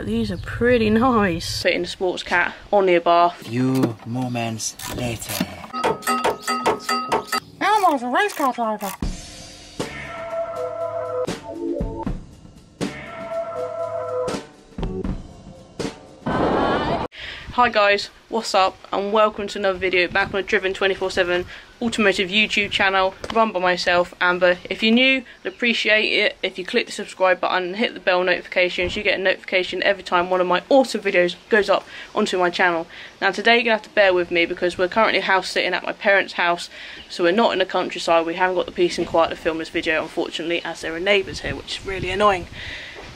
These are pretty nice. Fitting the sports cat on the Abarth. Few moments later. Elmo's a race car driver. Hi guys, what's up and welcome to another video back on the Driven 24/7 automotive YouTube channel run by myself, Amber. If you're new, I'd appreciate it if you click the subscribe button and hit the bell notifications. You get a notification every time one of my awesome videos goes up onto my channel. Now today you're going to have to bear with me because we're currently house sitting at my parents' house, so we're not in the countryside. We haven't got the peace and quiet to film this video, unfortunately, as there are neighbours here, which is really annoying.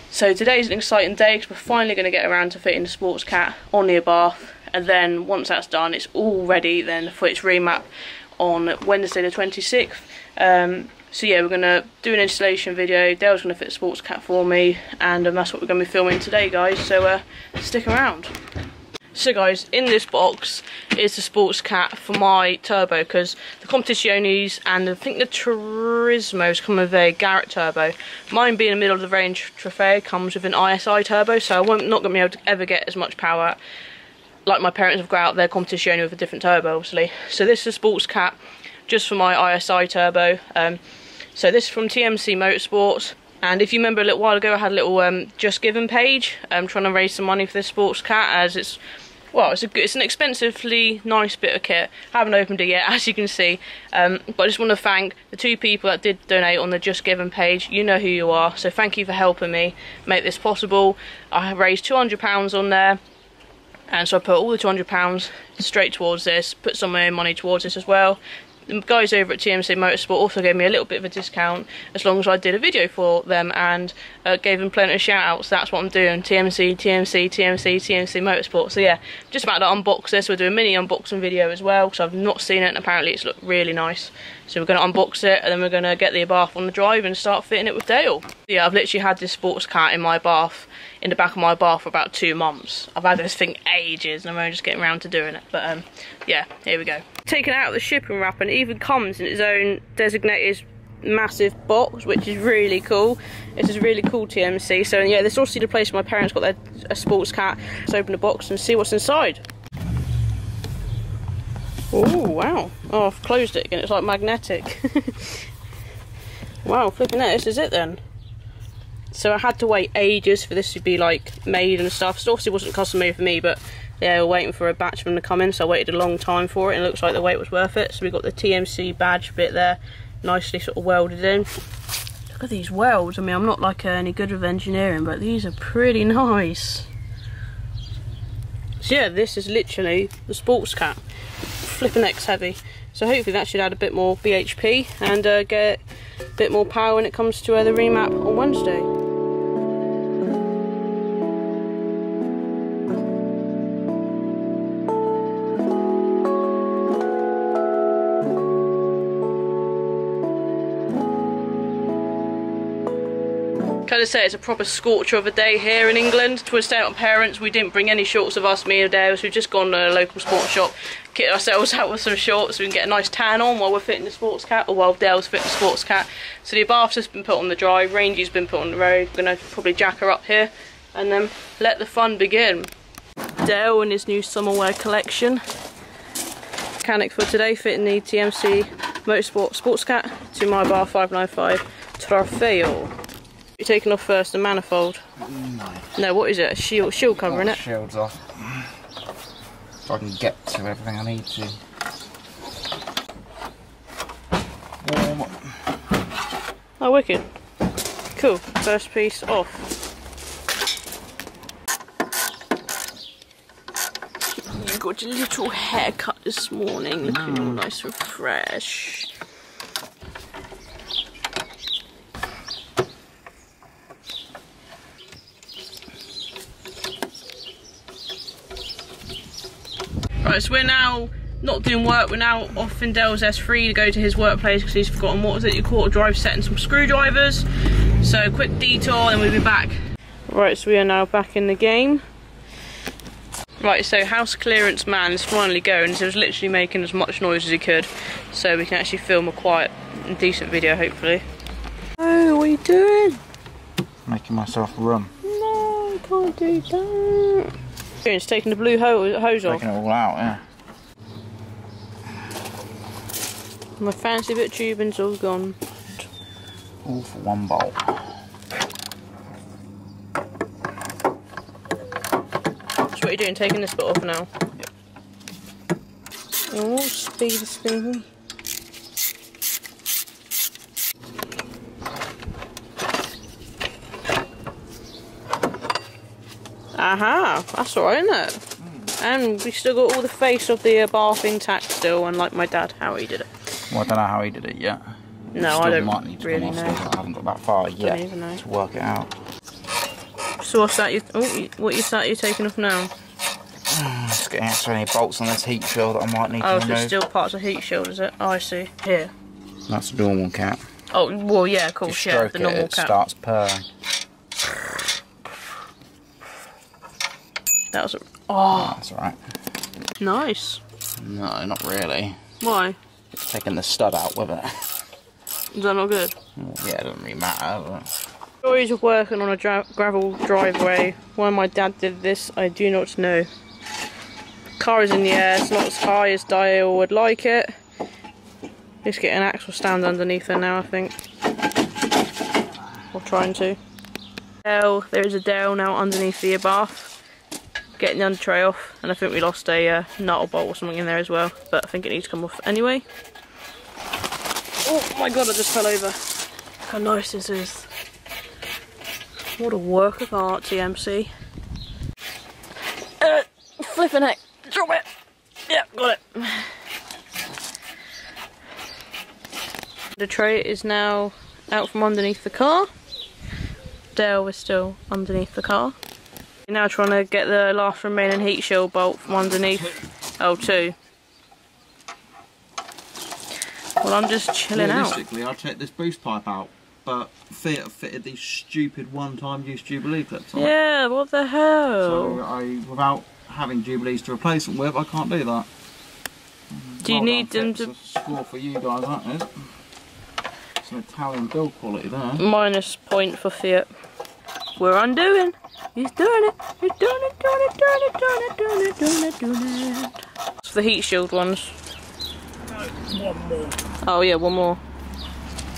So today's an exciting day because we're finally going to get around to fitting the sports cat on the Abarth, and then once that's done it's all ready then for its remap on Wednesday the 26th. So yeah, we're going to do an installation video. Dale's going to fit the sports cat for me, and that's what we're going to be filming today, guys, so stick around. So guys, in this box is the sports cat for my turbo, because the Competitiones and I think the Turismos come with a Garrett turbo. Mine being a middle of the range Trofeo comes with an ISI turbo, so I'm not going to be able to ever get as much power like my parents have got out their Competizione with a different turbo, obviously. So this is a sports cat just for my ISI turbo. So this is from TMC Motorsports. And if you remember a little while ago, I had a little Just Given page trying to raise some money for this sports cat, as it's, well, it's an expensively nice bit of kit. I haven't opened it yet, as you can see. But I just want to thank the two people that did donate on the Just Given page. You know who you are, so thank you for helping me make this possible. I raised £200 on there, and so I put all the £200 straight towards this, put some of my money towards this as well. The guys over at TMC Motorsport also gave me a little bit of a discount as long as I did a video for them, and gave them plenty of shout outs. That's what I'm doing. TMC Motorsport. So yeah, just about to unbox this. We'll do a mini unboxing video as well, because I've not seen it and apparently it's looked really nice. So we're going to unbox it and then we're going to get the Abarth on the drive and start fitting it with Dale. Yeah, I've literally had this sports cat in my bath, in the back of my bath, for about 2 months. I've had this thing ages and I'm only just getting around to doing it. But yeah, here we go. Taken out of the shipping wrap, and it even comes in its own designated massive box, which is really cool. This is really cool, TMC. So yeah, this is obviously the place my parents got a sports cat. Let's open the box and see what's inside. Oh wow. Oh, I've closed it again, it's like magnetic. Wow, flipping it, this is it then. So I had to wait ages for this to be like made and stuff. So obviously it wasn't custom made for me, but yeah, we're waiting for a batch of them to come in, so I waited a long time for it, and it looks like the wait was worth it. So we got the TMC badge bit there, nicely sort of welded in. Look at these welds. I mean, I'm not like any good with engineering, but these are pretty nice. So yeah, this is literally the sports cat. Flipping X heavy. So hopefully that should add a bit more BHP and get a bit more power when it comes to the remap on Wednesday. Can I say it's a proper scorcher of a day here in England. To stay out with parents, we didn't bring any shorts with us, me and Dale, so we've just gone to a local sports shop, kitted ourselves out with some shorts so we can get a nice tan on while we're fitting the sports cat, or while Dale's fitting the sports cat. So the Abarth's just been put on the drive, Rangy's been put on the road. We're going to probably jack her up here and then let the fun begin. Dale in his new summer wear collection. Mechanic for today, fitting the TMC Motorsport sports cat to my Abarth 595 Trofeo. You're taking off first the manifold. No, what is it? A shield cover, innit? Shield's off. So I can get to everything I need to. Warm. Oh, wicked. Cool. First piece off. You got your little haircut this morning, looking all nice and fresh. Right, so we're now not doing work, we're now off in Dale's S3 to go to his workplace because he's forgotten, what was it, your quarter drive set and some screwdrivers. So quick detour and then we'll be back. Right, so we are now back in the game. Right, so house clearance man is finally going, so he was literally making as much noise as he could, so we can actually film a quiet and decent video, hopefully. Oh, what are you doing? Making myself rum. No, can't do that. It's taking the blue hose off. Taking it all out, yeah. My fancy bit of tubing's all gone. All for one bolt. So what are you doing? Taking this bit off now? Yep. Oh, speedy. Aha, that's alright, isn't it? And we still got all the face of the Abarth intact still, unlike my dad, how he did it. Well, I don't know how he did it yet. No, I don't really know. I haven't got that far yet even know. to work it out. So what's that? What is that you're taking off now? Just getting out so many bolts on this heat shield that I might need to Oh, remove. so it's still parts of heat shield, is it? Oh, I see. Here. That's the normal cap. Oh, well, yeah, of course, yeah, the normal it cap. starts purring. That was oh, That's alright. nice. No, not really. Why? It's taking the stud out with it. Is that not good? Well, yeah, it doesn't really matter, but... Stories of working on a gravel driveway. Why my dad did this, I do not know. Car is in the air, it's not as high as Dale would like it. Just get an axle stand underneath her now, I think. Or trying to. There is a dale now underneath the Abarth. Getting the under tray off, and I think we lost a nut or bolt or something in there as well, but I think it needs to come off anyway. Oh my god, I just fell over. Look how nice this is. What a work of art, TMC. Flipping it. Drop it. Yeah, got it. The tray is now out from underneath the car. Dale is still underneath the car. We're now trying to get the last remaining heat shield bolt from underneath. Oh, two. Well, I'm just chilling out. Realistically, I'd take this boost pipe out, but Fiat have fitted these stupid one-time use Jubilee clips on. Yeah, what the hell? So without having Jubilees to replace them with, I can't do that. Do you need them to... It's a score for you guys, that is. It's an Italian build quality there. Minus point for Fiat. We're undoing. He's doing it. He's doing it, doing it, doing it, doing it, doing it, doing it, doing it. It's the heat shield ones. No, one more. Oh yeah, one more.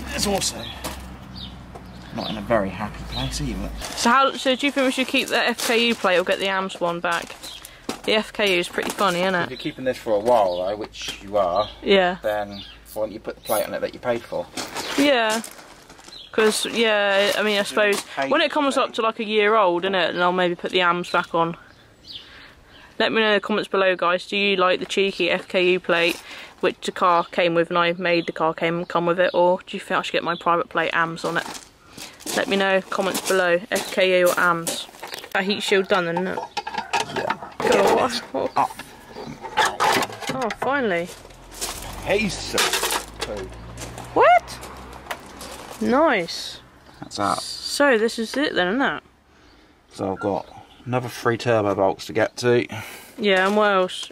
There's also not in a very happy place either. So do you think we should keep that FKU plate or get the AMS one back? The FKU is pretty funny, isn't If it? you're keeping this for a while though, which you are, Yeah. then why don't you put the plate on it that you paid for? Yeah. Because, yeah, I mean, I suppose when it comes up to like a year old, innit, then I'll maybe put the AMS back on. Let me know in the comments below, guys. Do you like the cheeky FKU plate, which the car came with and I made the car come with it, or do you think I should get my private plate AMS on it? Let me know, comments below, FKU or AMS. That heat shield done, isn't it? Yeah. God, what? Oh, finally. Hey, sir. What? Nice. That's out. So this is it then, isn't it? So I've got another 3 turbo bolts to get to. Yeah, and what else?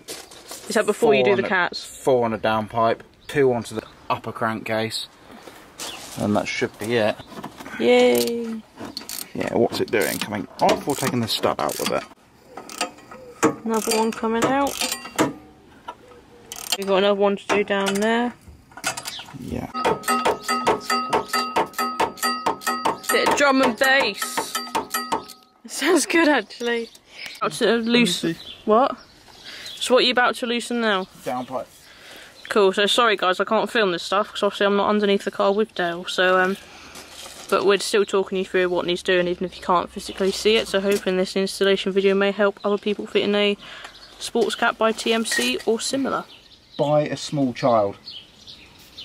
Is that before you do the cats? 4 on the downpipe, 2 onto the upper crankcase, and that should be it. Yay! Yeah, what's it doing? Coming off or taking the stud out with it? Another one coming out. We've got another one to do down there. Yeah. Bit of drum and bass. It sounds good actually. About to loosen. What? So what are you about to loosen now? Downpipe. Cool. So sorry guys, I can't film this stuff because obviously I'm not underneath the car with Dale. So but we're still talking you through what needs doing, even if you can't physically see it. So hoping this installation video may help other people fit in a sports cap by TMC or similar. Buy a small child.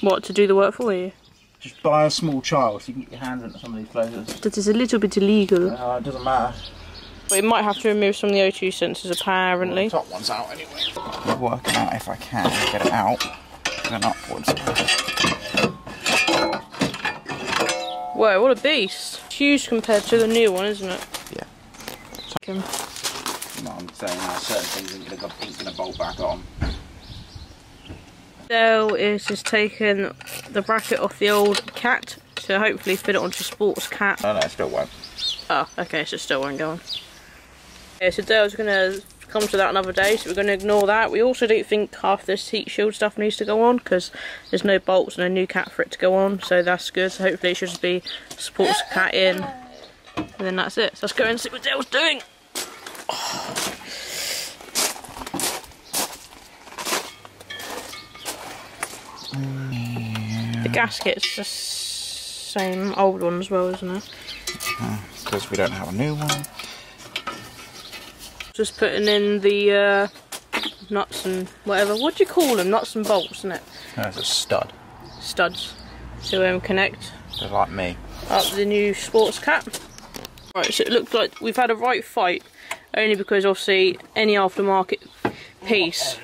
What, to do the work for you? Just buy a small child so you can get your hands into some of these places. That is a little bit illegal. It doesn't matter. But we might have to remove some of the O2 sensors apparently. Well, the top one's out anyway. I'm working out if I can get it out, going upwards. Whoa, what a beast. It's huge compared to the new one, isn't it? Yeah. Okay. No, I'm saying certain things ain't gonna bolt back on. Dale is just taking the bracket off the old cat to hopefully fit it onto sports cat. No, it still won't. Oh, okay, so it still won't go on. Yeah, so Dale's going to come to that another day, so we're going to ignore that. We also don't think half this heat shield stuff needs to go on because there's no bolts and a new cat for it to go on, so that's good. So hopefully it should just be supports cat in, and then that's it. So let's go and see what Dale's doing. The gasket's the same old one as well, isn't it? Because we don't have a new one. Just putting in the nuts and whatever. What do you call them? Nuts and bolts, isn't it? No, it's a stud. Studs. To connect. They're like me. Up the new sports cat. Right, so it looks like we've had a right fight. Only because obviously any aftermarket piece.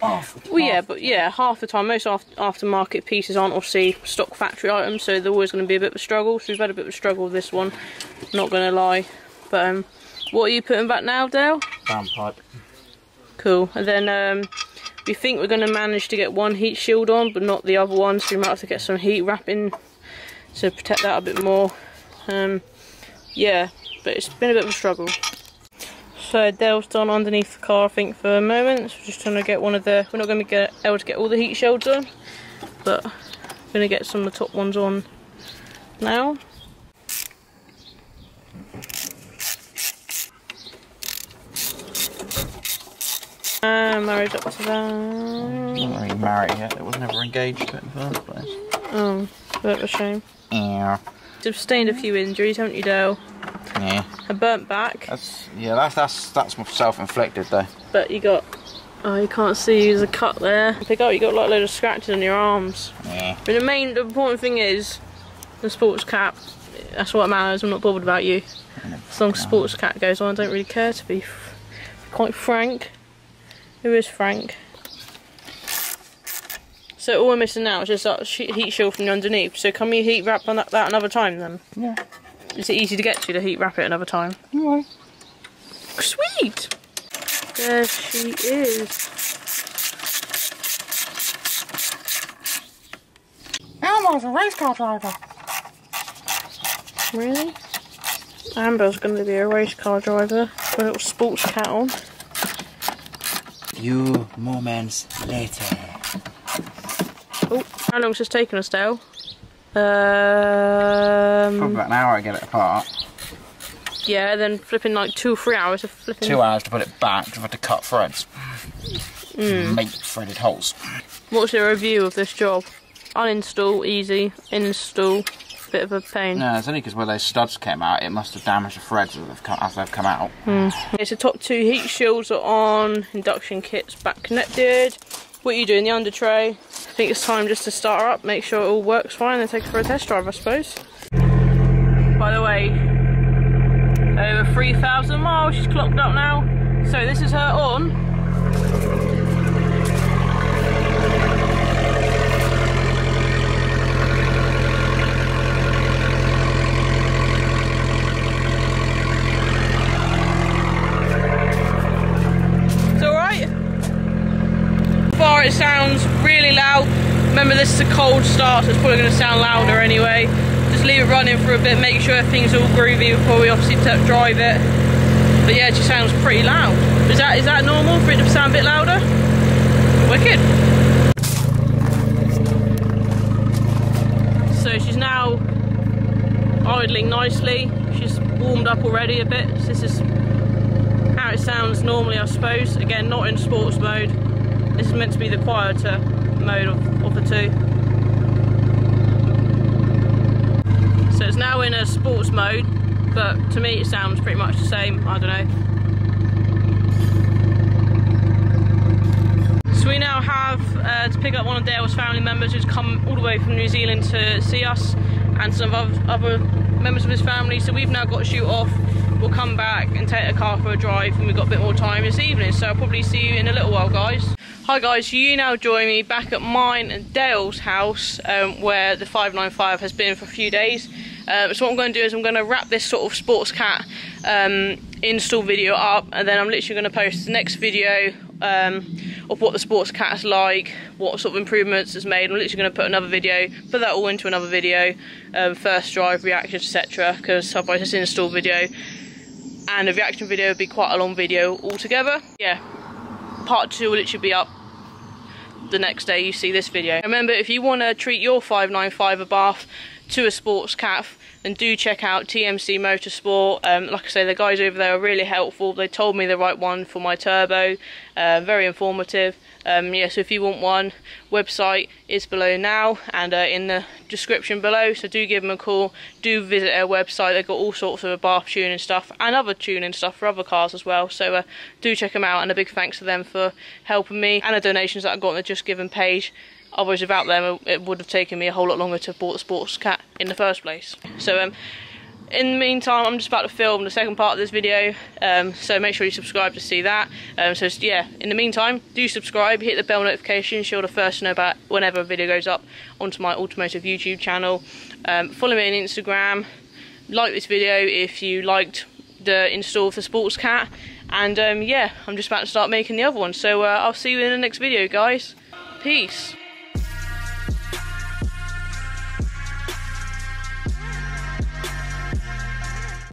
Well, yeah, but yeah, half the time, most aftermarket pieces aren't obviously stock factory items, so they're always going to be a bit of a struggle. So we've had a bit of a struggle with this one, not going to lie. But what are you putting back now, Dale? Downpipe. Cool. And then we think we're going to manage to get one heat shield on, but not the other one, so we might have to get some heat wrapping to protect that a bit more. Yeah, but it's been a bit of a struggle. So Dale's done underneath the car, I think, for a moment. So we're just trying to get one of the... We're not going to be able to get all the heat shields on, but we're going to get some of the top ones on now. Married up to that. Not really married yet. It was never engaged to it in the first place. Oh, a bit of a shame. Yeah. You've sustained a few injuries, haven't you, Dale? Yeah. A burnt back. That's self-inflicted though. But you got, oh, you can't see, there's a cut there. Pick up, you got like a load of scratches on your arms. Yeah. But the important thing is the sports cap. That's what matters. I'm not bothered about you. As long as sports cap goes on, I don't really care, to be quite frank. Who is Frank? So all we're missing now is just that heat shield from the underneath. So can we heat wrap on that another time then? Yeah. Is it easy to get to heat wrap it another time? Yeah. Sweet! There she is. Elmo's a race car driver. Really? Amber's going to be a race car driver with a little sports cat on. Few moments later. Oh, how long has this taken us, Dale? Probably about an hour to get it apart. Yeah, then flipping like 2 or 3 hours of flipping. 2 hours to put it back. We've had to cut threads. Make threaded holes. What's your review of this job? Uninstall, easy. Install, bit of a pain. No, it's only because where those studs came out, it must have damaged the threads as they've come out. Okay, so top 2 heat shields are on. Induction kit's back connected. What are you doing? The under tray? I think it's time just to start her up, make sure it all works fine, and take her for a test drive, I suppose. By the way, over 3,000 miles she's clocked up now. So this is her on. It sounds really loud. Remember, this is a cold start, so it's probably going to sound louder anyway. Just leave it running for a bit, make sure everything's all groovy before we obviously drive it. But yeah, it just sounds pretty loud. Is that normal for it to sound a bit louder? Wicked. So she's now idling nicely. She's warmed up already a bit. So this is how it sounds normally, I suppose. Again, not in sports mode. This is meant to be the quieter mode of the two. So it's now in a sports mode, but to me it sounds pretty much the same, I don't know. So we now have to pick up one of Dale's family members who's come all the way from New Zealand to see us, and some other members of his family, so we've now got to shoot off. We'll come back and take the car for a drive, and we've got a bit more time this evening, so I'll probably see you in a little while, guys. Hi guys, so you now join me back at mine and Dale's house, where the 595 has been for a few days. So what I'm going to do is I'm going to wrap this sort of sports cat install video up, and then I'm literally going to post the next video of what the sports cat's like, what sort of improvements it's made. I'm literally going to put another video, put that all into another video, first drive, reactions, etc. Because otherwise this install video and the reaction video would be quite a long video altogether. Yeah, part 2 will literally be up the next day you see this video. Remember, if you want to treat your 595 Abarth to a sports cat, then do check out TMC Motorsport. Like I say, the guys over there are really helpful. They told me the right one for my turbo. Very informative. Yeah, so if you want one, website is below now and in the description below, so do give them a call. Do visit their website. They've got all sorts of Abarth tuning stuff and other tuning stuff for other cars as well, so do check them out, and a big thanks to them for helping me and the donations that I got on the Just Giving page. Otherwise, without them, it would have taken me a whole lot longer to have bought the sports cat in the first place. So in the meantime, I'm just about to film the second part of this video, so make sure you subscribe to see that. So yeah, in the meantime, do subscribe, hit the bell notification so you're the first to know about whenever a video goes up onto my automotive YouTube channel. Follow me on Instagram, like this video if you liked the install of the sports cat, and yeah, I'm just about to start making the other one, so I'll see you in the next video, guys. Peace.